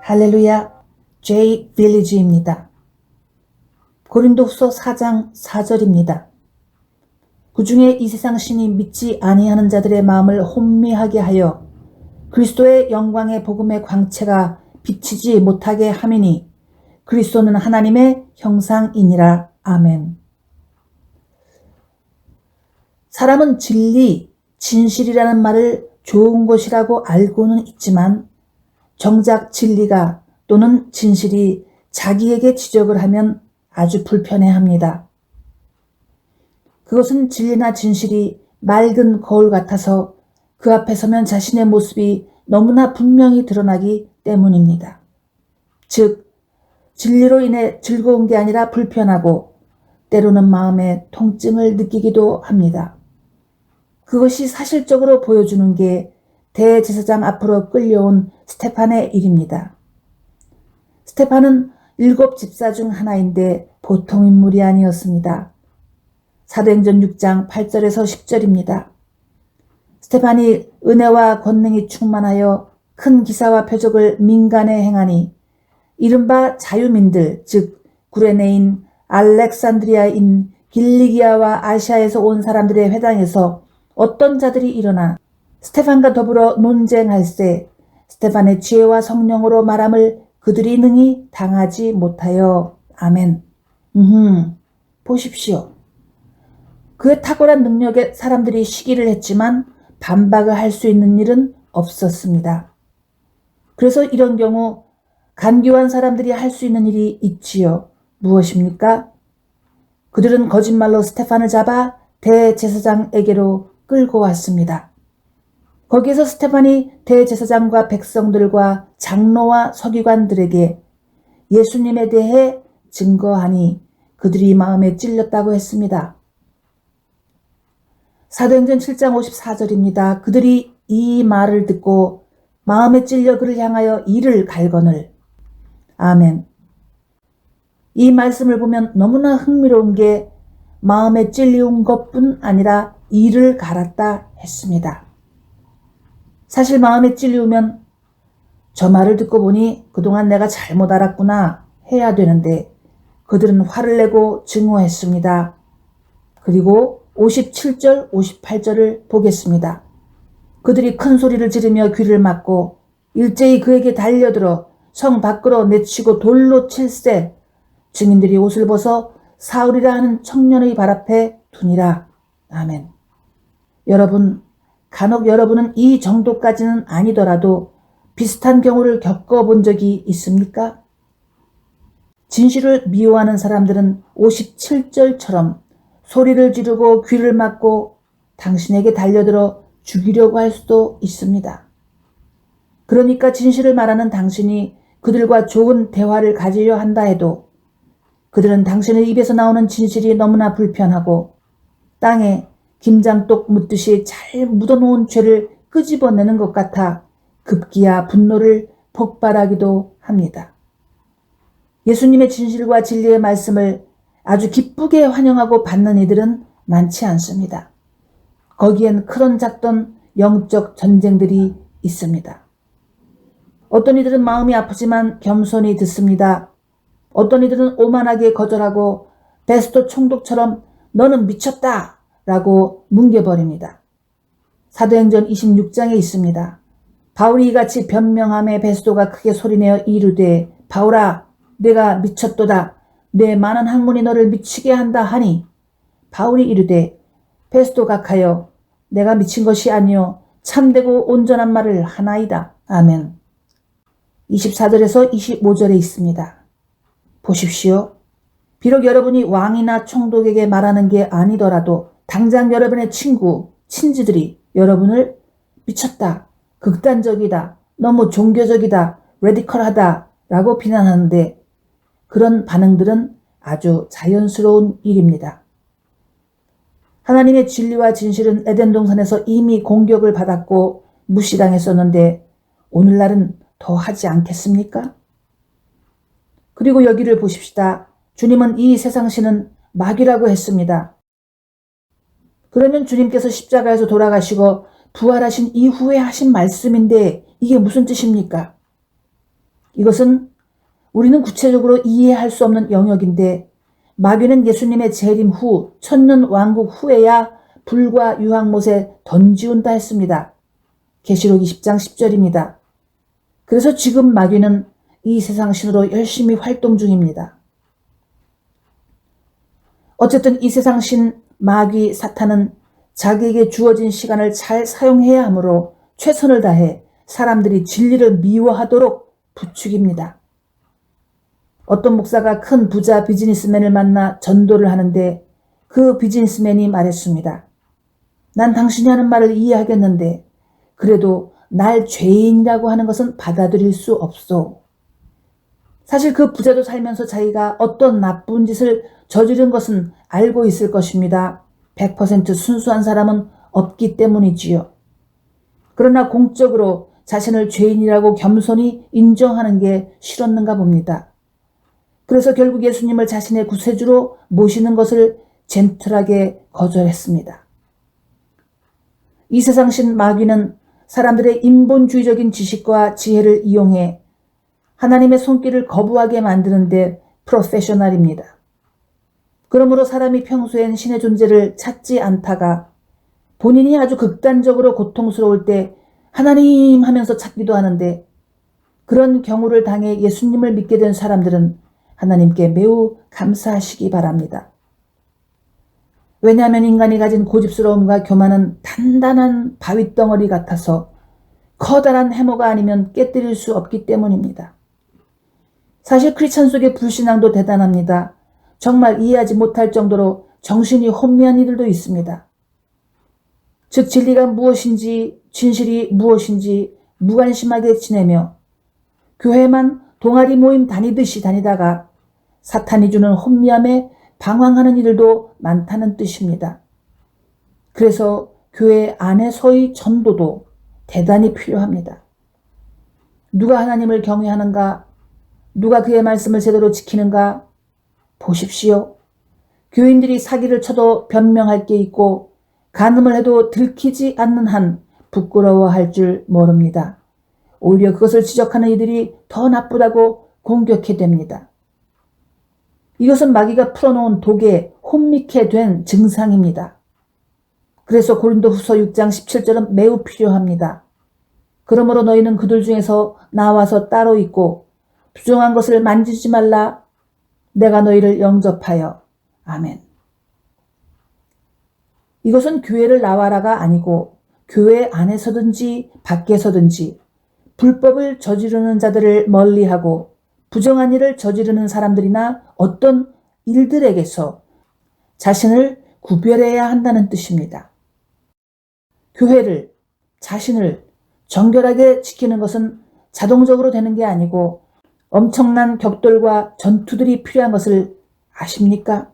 할렐루야, J 빌리지입니다. 고린도후서 4장 4절입니다. 그 중에 이 세상 신이 믿지 아니하는 자들의 마음을 혼미하게 하여 그리스도의 영광의 복음의 광채가 비치지 못하게 함이니 그리스도는 하나님의 형상이니라. 아멘. 사람은 진리, 진실이라는 말을 좋은 것이라고 알고는 있지만 정작 진리가 또는 진실이 자기에게 지적을 하면 아주 불편해합니다. 그것은 진리나 진실이 맑은 거울 같아서 그 앞에 서면 자신의 모습이 너무나 분명히 드러나기 때문입니다. 즉, 진리로 인해 즐거운 게 아니라 불편하고 때로는 마음에 통증을 느끼기도 합니다. 그것이 사실적으로 보여주는 게 대제사장 앞으로 끌려온 스테판의 일입니다. 스테판은 7 집사 중 하나인데 보통 인물이 아니었습니다. 사도행전 6장 8절에서 10절입니다. 스테판이 은혜와 권능이 충만하여 큰 기사와 표적을 민간에 행하니 이른바 자유민들 즉 구레네인, 알렉산드리아인, 길리기아와 아시아에서 온 사람들의 회당에서 어떤 자들이 일어나 스테판과 더불어 논쟁할세 스테판의 지혜와 성령으로 말함을 그들이 능히 당하지 못하여. 아멘. 보십시오. 그의 탁월한 능력에 사람들이 시기를 했지만 반박을 할 수 있는 일은 없었습니다. 그래서 이런 경우 간교한 사람들이 할 수 있는 일이 있지요. 무엇입니까? 그들은 거짓말로 스테판을 잡아 대제사장에게로 끌고 왔습니다. 거기에서 스테판이 대제사장과 백성들과 장로와 서기관들에게 예수님에 대해 증거하니 그들이 마음에 찔렸다고 했습니다. 사도행전 7장 54절입니다. 그들이 이 말을 듣고 마음에 찔려 그를 향하여 이를 갈거늘. 아멘. 이 말씀을 보면 너무나 흥미로운 게 마음에 찔리운 것뿐 아니라 이를 갈았다 했습니다. 사실 마음에 찔리우면 저 말을 듣고 보니 그동안 내가 잘못 알았구나 해야 되는데 그들은 화를 내고 증오했습니다. 그리고 57절, 58절을 보겠습니다. 그들이 큰 소리를 지르며 귀를 막고 일제히 그에게 달려들어 성 밖으로 내치고 돌로 칠세 증인들이 옷을 벗어 사울이라 하는 청년의 발 앞에 두니라. 아멘. 여러분, 간혹 여러분은 이 정도까지는 아니더라도 비슷한 경우를 겪어본 적이 있습니까? 진실을 미워하는 사람들은 57절처럼 소리를 지르고 귀를 막고 당신에게 달려들어 죽이려고 할 수도 있습니다. 그러니까 진실을 말하는 당신이 그들과 좋은 대화를 가지려 한다 해도 그들은 당신의 입에서 나오는 진실이 너무나 불편하고 땅에 김장독 묻듯이 잘 묻어놓은 죄를 끄집어내는 것 같아 급기야 분노를 폭발하기도 합니다. 예수님의 진실과 진리의 말씀을 아주 기쁘게 환영하고 받는 이들은 많지 않습니다. 거기엔 크던 작던 영적 전쟁들이 있습니다. 어떤 이들은 마음이 아프지만 겸손히 듣습니다. 어떤 이들은 오만하게 거절하고 베스토 총독처럼 너는 미쳤다 라고 뭉개버립니다. 사도행전 26장에 있습니다. 바울이 이같이 변명함에 베스토가 크게 소리내어 이르되 바울아 내가 미쳤도다. 내 많은 학문이 너를 미치게 한다 하니 바울이 이르되 베스토 각하여 내가 미친 것이 아니요 참되고 온전한 말을 하나이다. 아멘. 24절에서 25절에 있습니다. 보십시오. 비록 여러분이 왕이나 총독에게 말하는 게 아니더라도 당장 여러분의 친구, 친지들이 여러분을 미쳤다, 극단적이다, 너무 종교적이다, 레디컬하다 라고 비난하는데 그런 반응들은 아주 자연스러운 일입니다. 하나님의 진리와 진실은 에덴 동산에서 이미 공격을 받았고 무시당했었는데 오늘날은 더 하지 않겠습니까? 그리고 여기를 보십시다. 주님은 이 세상신은 마귀라고 했습니다. 그러면 주님께서 십자가에서 돌아가시고 부활하신 이후에 하신 말씀인데 이게 무슨 뜻입니까? 이것은 우리는 구체적으로 이해할 수 없는 영역인데 마귀는 예수님의 재림 후 천년 왕국 후에야 불과 유황못에 던지운다 했습니다. 계시록 20장 10절입니다. 그래서 지금 마귀는 이 세상 신으로 열심히 활동 중입니다. 어쨌든 이 세상 신 마귀 사탄은 자기에게 주어진 시간을 잘 사용해야 하므로 최선을 다해 사람들이 진리를 미워하도록 부추깁니다. 어떤 목사가 큰 부자 비즈니스맨을 만나 전도를 하는데 그 비즈니스맨이 말했습니다. 난 당신이 하는 말을 이해하겠는데 그래도 날 죄인이라고 하는 것은 받아들일 수 없소. 사실 그 부자도 살면서 자기가 어떤 나쁜 짓을 저지른 것은 알고 있을 것입니다. 100% 순수한 사람은 없기 때문이지요. 그러나 공적으로 자신을 죄인이라고 겸손히 인정하는 게 싫었는가 봅니다. 그래서 결국 예수님을 자신의 구세주로 모시는 것을 젠틀하게 거절했습니다. 이 세상신 마귀는 사람들의 인본주의적인 지식과 지혜를 이용해 하나님의 손길을 거부하게 만드는데 프로페셔널입니다. 그러므로 사람이 평소엔 신의 존재를 찾지 않다가 본인이 아주 극단적으로 고통스러울 때 하나님 하면서 찾기도 하는데 그런 경우를 당해 예수님을 믿게 된 사람들은 하나님께 매우 감사하시기 바랍니다. 왜냐하면 인간이 가진 고집스러움과 교만은 단단한 바윗덩어리 같아서 커다란 해머가 아니면 깨뜨릴 수 없기 때문입니다. 사실 크리스찬 속의 불신앙도 대단합니다. 정말 이해하지 못할 정도로 정신이 혼미한 이들도 있습니다. 즉 진리가 무엇인지 진실이 무엇인지 무관심하게 지내며 교회만 동아리 모임 다니듯이 다니다가 사탄이 주는 혼미함에 방황하는 이들도 많다는 뜻입니다. 그래서 교회 안에서의 전도도 대단히 필요합니다. 누가 하나님을 경외하는가? 누가 그의 말씀을 제대로 지키는가? 보십시오. 교인들이 사기를 쳐도 변명할 게 있고 간음을 해도 들키지 않는 한 부끄러워할 줄 모릅니다. 오히려 그것을 지적하는 이들이 더 나쁘다고 공격해 댑니다. 이것은 마귀가 풀어놓은 독에 혼미케 된 증상입니다. 그래서 고린도후서 6장 17절은 매우 필요합니다. 그러므로 너희는 그들 중에서 나와서 따로 있고 부정한 것을 만지지 말라. 내가 너희를 영접하여. 아멘. 이것은 교회를 나와라가 아니고 교회 안에서든지 밖에서든지 불법을 저지르는 자들을 멀리하고 부정한 일을 저지르는 사람들이나 어떤 일들에게서 자신을 구별해야 한다는 뜻입니다. 교회를, 자신을 정결하게 지키는 것은 자동적으로 되는 게 아니고 엄청난 격돌과 전투들이 필요한 것을 아십니까?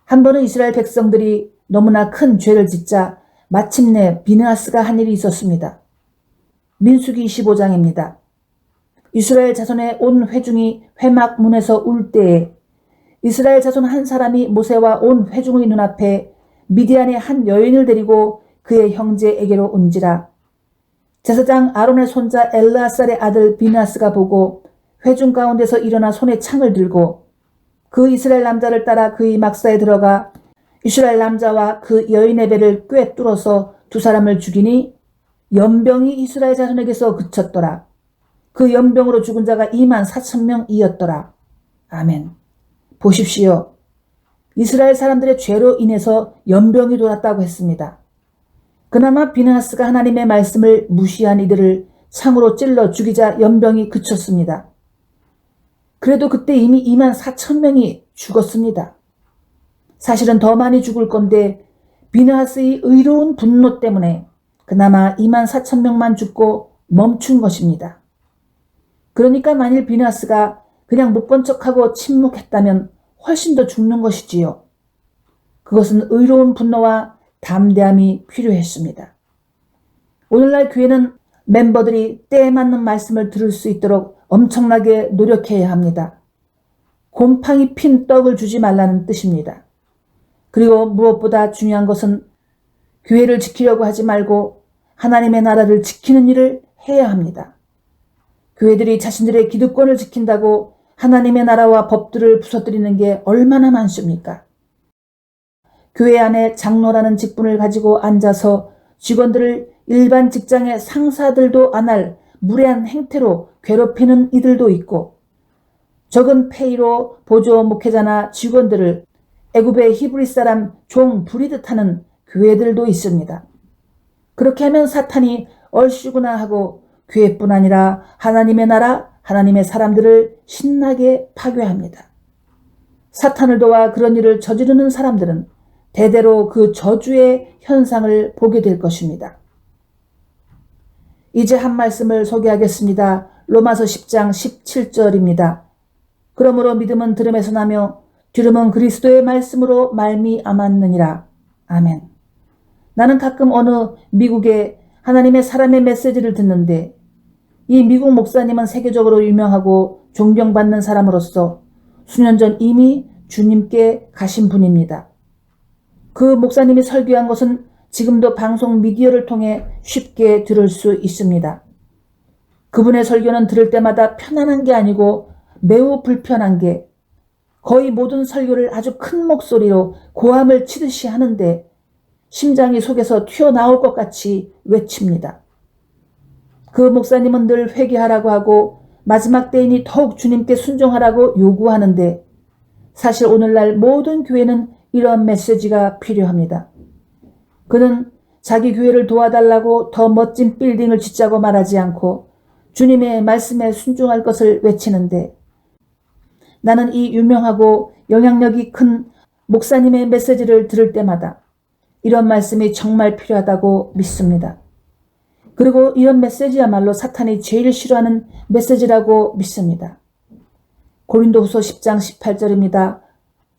한 번은 이스라엘 백성들이 너무나 큰 죄를 짓자 마침내 비느하스가 한 일이 있었습니다. 민수기 25장입니다. 이스라엘 자손의 온 회중이 회막 문에서 울 때에 이스라엘 자손 한 사람이 모세와 온 회중의 눈앞에 미디안의 한 여인을 데리고 그의 형제에게로 온지라. 제사장 아론의 손자 엘르아살의 아들 비느하스가 보고 회중 가운데서 일어나 손에 창을 들고 그 이스라엘 남자를 따라 그의 막사에 들어가 이스라엘 남자와 그 여인의 배를 꿰뚫어서 두 사람을 죽이니 연병이 이스라엘 자손에게서 그쳤더라. 그 연병으로 죽은 자가 24,000명이었더라. 아멘. 보십시오. 이스라엘 사람들의 죄로 인해서 연병이 돌았다고 했습니다. 그나마 비느하스가 하나님의 말씀을 무시한 이들을 창으로 찔러 죽이자 연병이 그쳤습니다. 그래도 그때 이미 24,000명이 죽었습니다. 사실은 더 많이 죽을 건데 비느하스의 의로운 분노 때문에 그나마 24,000명만 죽고 멈춘 것입니다. 그러니까 만일 비느하스가 그냥 못 본 척하고 침묵했다면 훨씬 더 죽는 것이지요. 그것은 의로운 분노와 담대함이 필요했습니다. 오늘날 교회는 멤버들이 때에 맞는 말씀을 들을 수 있도록 엄청나게 노력해야 합니다. 곰팡이 핀 떡을 주지 말라는 뜻입니다. 그리고 무엇보다 중요한 것은 교회를 지키려고 하지 말고 하나님의 나라를 지키는 일을 해야 합니다. 교회들이 자신들의 기득권을 지킨다고 하나님의 나라와 법들을 부서뜨리는 게 얼마나 많습니까? 교회 안에 장로라는 직분을 가지고 앉아서 직원들을 일반 직장의 상사들도 안 할 무례한 행태로 괴롭히는 이들도 있고, 적은 페이로 보조 목회자나 직원들을 애굽의 히브리 사람 종 부리듯 하는 교회들도 있습니다. 그렇게 하면 사탄이 얼씨구나 하고 교회뿐 아니라 하나님의 나라, 하나님의 사람들을 신나게 파괴합니다. 사탄을 도와 그런 일을 저지르는 사람들은 대대로 그 저주의 현상을 보게 될 것입니다. 이제 한 말씀을 소개하겠습니다. 로마서 10장 17절입니다. 그러므로 믿음은 들음에서 나며 들음은 그리스도의 말씀으로 말미암았느니라. 아멘. 나는 가끔 어느 미국의 하나님의 사람의 메시지를 듣는데, 이 미국 목사님은 세계적으로 유명하고 존경받는 사람으로서 수년 전 이미 주님께 가신 분입니다. 그 목사님이 설교한 것은 지금도 방송 미디어를 통해 쉽게 들을 수 있습니다. 그분의 설교는 들을 때마다 편안한 게 아니고 매우 불편한 게, 거의 모든 설교를 아주 큰 목소리로 고함을 치듯이 하는데 심장이 속에서 튀어나올 것 같이 외칩니다. 그 목사님은 늘 회개하라고 하고 마지막 때이니 더욱 주님께 순종하라고 요구하는데, 사실 오늘날 모든 교회는 이런 메시지가 필요합니다. 그는 자기 교회를 도와달라고 더 멋진 빌딩을 짓자고 말하지 않고 주님의 말씀에 순종할 것을 외치는데, 나는 이 유명하고 영향력이 큰 목사님의 메시지를 들을 때마다 이런 말씀이 정말 필요하다고 믿습니다. 그리고 이런 메시지야말로 사탄이 제일 싫어하는 메시지라고 믿습니다. 고린도후서 10장 18절입니다.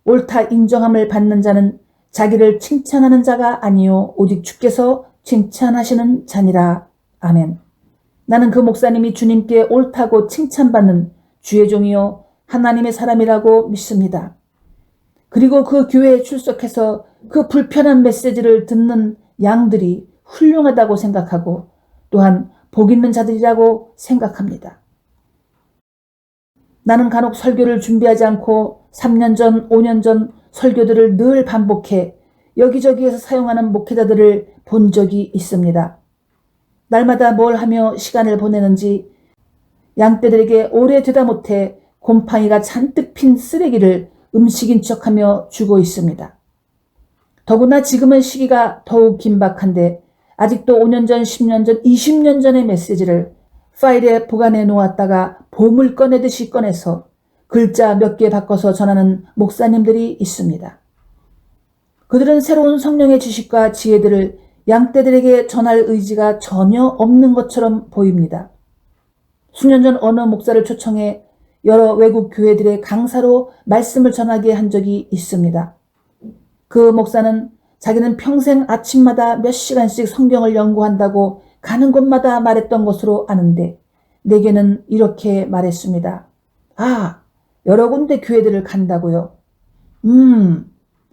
옳다 인정함을 받는 자는 자기를 칭찬하는 자가 아니요 오직 주께서 칭찬하시는 자니라. 아멘. 나는 그 목사님이 주님께 옳다고 칭찬받는 주의 종이요 하나님의 사람이라고 믿습니다. 그리고 그 교회에 출석해서 그 불편한 메시지를 듣는 양들이 훌륭하다고 생각하고 또한 복 있는 자들이라고 생각합니다. 나는 간혹 설교를 준비하지 않고 3년 전, 5년 전 설교들을 늘 반복해 여기저기에서 사용하는 목회자들을 본 적이 있습니다. 날마다 뭘 하며 시간을 보내는지 양떼들에게 오래되다 못해 곰팡이가 잔뜩 핀 쓰레기를 음식인 척하며 주고 있습니다. 더구나 지금은 시기가 더욱 긴박한데 아직도 5년 전, 10년 전, 20년 전의 메시지를 파일에 보관해 놓았다가 보물 꺼내듯이 꺼내서 글자 몇 개 바꿔서 전하는 목사님들이 있습니다. 그들은 새로운 성령의 지식과 지혜들을 양떼들에게 전할 의지가 전혀 없는 것처럼 보입니다. 수년 전 어느 목사를 초청해 여러 외국 교회들의 강사로 말씀을 전하게 한 적이 있습니다. 그 목사는 자기는 평생 아침마다 몇 시간씩 성경을 연구한다고 가는 곳마다 말했던 것으로 아는데, 내게는 이렇게 말했습니다. 아, 여러 군데 교회들을 간다고요?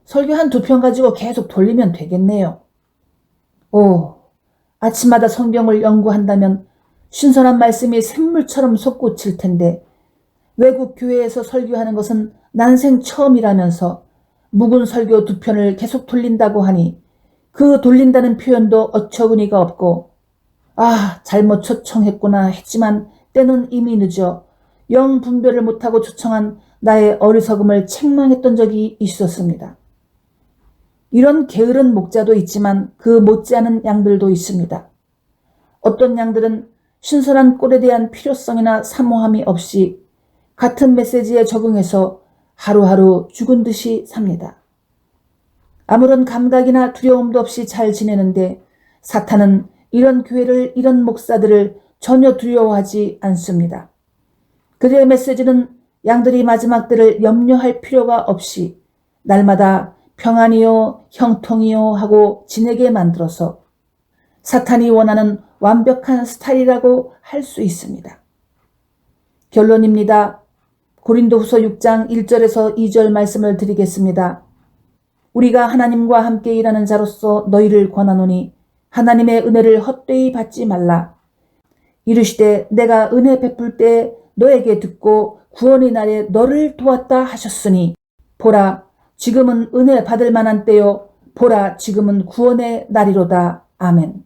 설교 한 2편 가지고 계속 돌리면 되겠네요. 오, 아침마다 성경을 연구한다면 신선한 말씀이 샘물처럼 솟구칠 텐데, 외국 교회에서 설교하는 것은 난생 처음이라면서 묵은 설교 2편을 계속 돌린다고 하니 그 돌린다는 표현도 어처구니가 없고, 아, 잘못 초청했구나 했지만 때는 이미 늦어 영 분별을 못하고 초청한 나의 어리석음을 책망했던 적이 있었습니다. 이런 게으른 목자도 있지만 그 못지않은 양들도 있습니다. 어떤 양들은 신선한 꼴에 대한 필요성이나 사모함이 없이 같은 메시지에 적응해서 하루하루 죽은 듯이 삽니다. 아무런 감각이나 두려움도 없이 잘 지내는데 사탄은 이런 교회를, 이런 목사들을 전혀 두려워하지 않습니다. 그들의 메시지는 양들이 마지막 때를 염려할 필요가 없이 날마다 평안이요 형통이요 하고 지내게 만들어서 사탄이 원하는 완벽한 스타일이라고 할 수 있습니다. 결론입니다. 고린도후서 6장 1절에서 2절 말씀을 드리겠습니다. 우리가 하나님과 함께 일하는 자로서 너희를 권하노니 하나님의 은혜를 헛되이 받지 말라. 이르시되 내가 은혜 베풀 때 너에게 듣고 구원의 날에 너를 도왔다 하셨으니 보라 지금은 은혜 받을 만한 때요 보라 지금은 구원의 날이로다. 아멘.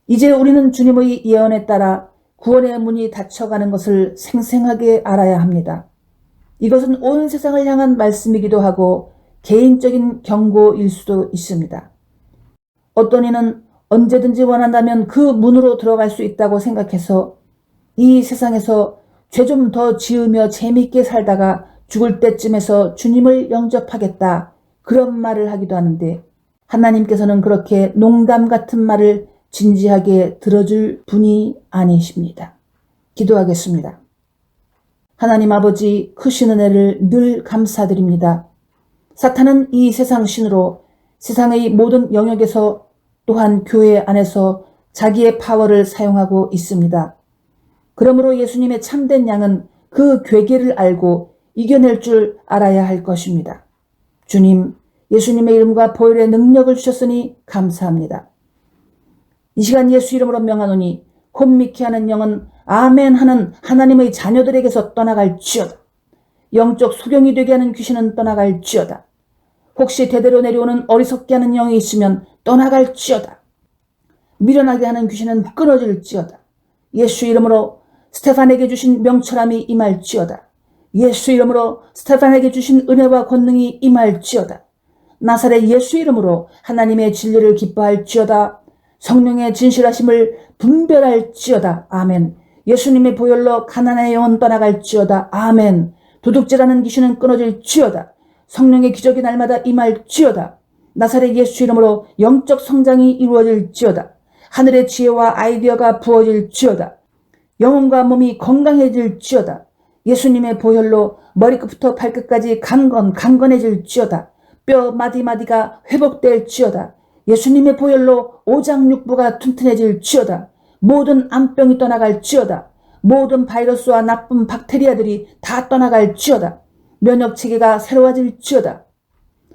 이제 우리는 주님의 예언에 따라 구원의 문이 닫혀가는 것을 생생하게 알아야 합니다. 이것은 온 세상을 향한 말씀이기도 하고 개인적인 경고일 수도 있습니다. 어떤 이는 언제든지 원한다면 그 문으로 들어갈 수 있다고 생각해서 이 세상에서 죄 좀 더 지으며 재미있게 살다가 죽을 때쯤에서 주님을 영접하겠다 그런 말을 하기도 하는데 하나님께서는 그렇게 농담 같은 말을 진지하게 들어줄 분이 아니십니다. 기도하겠습니다. 하나님 아버지 크신 은혜를 늘 감사드립니다. 사탄은 이 세상 신으로 세상의 모든 영역에서 또한 교회 안에서 자기의 파워를 사용하고 있습니다. 그러므로 예수님의 참된 양은 그 괴계를 알고 이겨낼 줄 알아야 할 것입니다. 주님, 예수님의 이름과 보혈의 능력을 주셨으니 감사합니다. 이 시간 예수 이름으로 명하노니 혼미케 하는 영은 아멘 하는 하나님의 자녀들에게서 떠나갈지어다. 영적 소경이 되게 하는 귀신은 떠나갈지어다. 혹시 대대로 내려오는 어리석게 하는 영이 있으면 떠나갈지어다. 미련하게 하는 귀신은 끊어질지어다. 예수 이름으로 스테반에게 주신 명철함이 임할지어다. 예수 이름으로 스테반에게 주신 은혜와 권능이 임할지어다. 나사렛 예수 이름으로 하나님의 진리를 기뻐할지어다. 성령의 진실하심을 분별할지어다. 아멘. 예수님의 보혈로 가난의 영은 떠나갈지어다. 아멘. 도둑질하는 귀신은 끊어질지어다. 성령의 기적이 날마다 임할지어다. 나사렛 예수 이름으로 영적 성장이 이루어질지어다. 하늘의 지혜와 아이디어가 부어질지어다. 영혼과 몸이 건강해질지어다. 예수님의 보혈로 머리끝부터 발끝까지 강건해질지어다. 뼈 마디마디가 회복될지어다. 예수님의 보혈로 오장육부가 튼튼해질지어다. 모든 암병이 떠나갈지어다. 모든 바이러스와 나쁜 박테리아들이 다 떠나갈지어다. 면역체계가 새로워질지어다.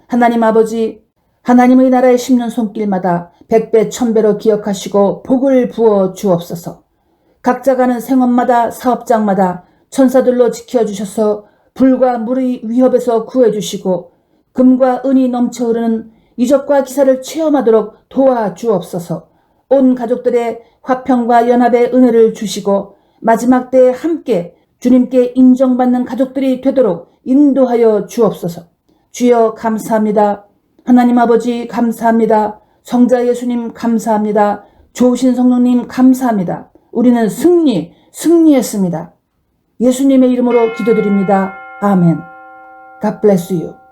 하나님 아버지, 하나님의 나라의 10년 손길마다 100배 1000배로 기억하시고 복을 부어 주옵소서. 각자 가는 생업마다 사업장마다 천사들로 지켜주셔서 불과 물의 위협에서 구해주시고 금과 은이 넘쳐 흐르는 이적과 기사를 체험하도록 도와주옵소서. 온 가족들의 화평과 연합의 은혜를 주시고 마지막 때에 함께 주님께 인정받는 가족들이 되도록 인도하여 주옵소서. 주여 감사합니다. 하나님 아버지 감사합니다. 성자 예수님 감사합니다. 좋으신 성령님 감사합니다. 우리는 승리했습니다. 예수님의 이름으로 기도드립니다. 아멘. God bless you.